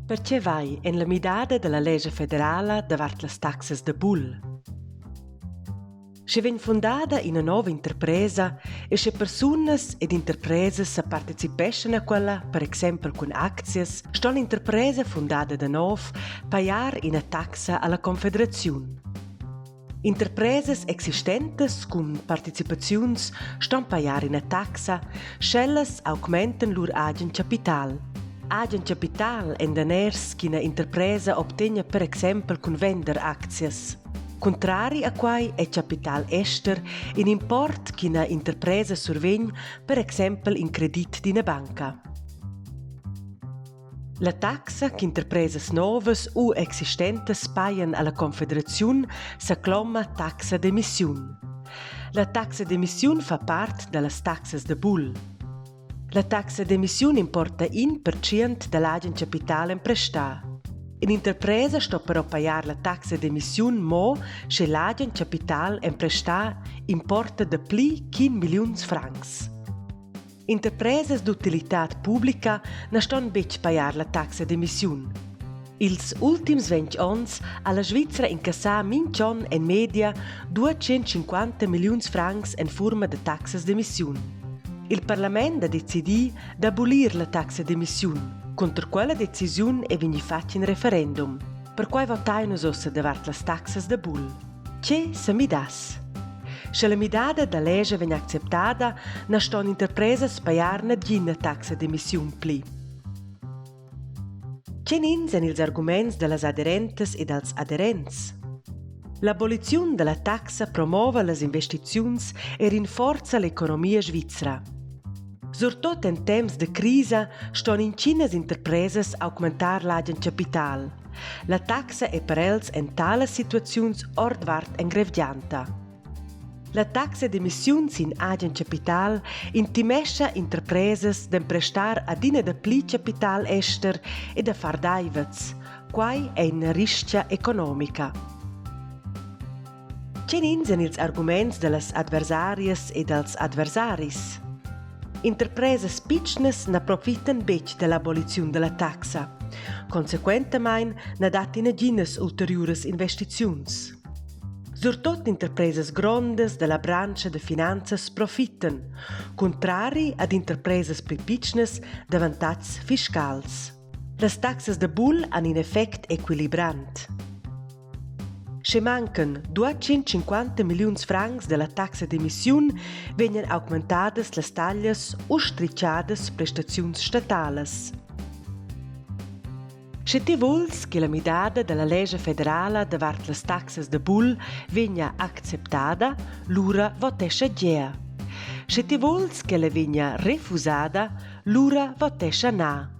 Perché vai en la midada della legge federale davart las taxas da bull? Se ven fundada una nova interpresa e se personas ed interpresas sa partecipescan a quella, per exempel con aczias, sto l'interpresa fundada da nov paiar una taxa alla Confederaziun. Interpresas existentes con participaziuns ston paiar una taxa, scelles augmentan lur agen capital. Agen capital en daners ch'ina interpresa obtegna per exempel con vender aczias. Contrari a quai è capital ester in import ch'ina interpresa survegn per exempel in credit d'ina banca. La taxa che interpresas novas u existentes paian alla Confederaziun s'accloma taxa d'emissiun. La taxa d'emissiun fa part dallas taxas da bull. La taxa d'emissiun importa 1% dall'agen capital emprestà. In interpresa sto però paiar la taxa d'emissiun mo se l'agen capital emprestà importa da pli 15 miliuns francs. Interpresas d'utilitat publica na ston bec paiar la taxa d'emissiun. Ils ultims 20 ans ha la Svizra incassà minchon en media 250 miliuns francs en forma de taxas d'emissiun. Il Parlament ha decidì d'abolir la taxa d'emissiun. Contra quella decisiun è vegni fatto in referendum, per quai votaino ossa davart las taxas da bull. Che se mi das? Se la midada da legge vegna acceptada, na ston interpresas paiarna d'ina taxa d'emissiun pli. Che nin sen ils arguments de las aderentes e dels aderents? L'aboliziun de la taxa promova las investiziuns e rinforza l'economia svizra. Surtot en temps de crisa ston in cinas interpresas augmentar l'agen capital. La taxa è per els en talas situaziuns ordvart engrevgianta. La taxa d'emissiuns in agen capital intimescha interpresas d'emprestar adina da pli capital ester e da far daivets, quai è una riscia economica. Cenin sen ils arguments de las adversarias e dels adversaris? Interpresas pitchnas na profitan bec dell'aboliziun della taxa. Consequentamain na dat ina ginas ulteriuras investiziuns. Surtot interpresas grondas della brancia de finanzas profitan, contrari ad interpresas pli pitchnas da vantags fiscals. Las taxas da bull han in effect equilibrant. Se mancan 250 miliuns francs della taxa d'emissiun, vegnan augmentadas las taglias o stricciadas prestaziuns statalas. Se ti vols che la midada della legge federale davart las taxas da bull vegna acceptada, l'ura votescha gea. Se ti vols che la vegna refusada, l'ura votescha na.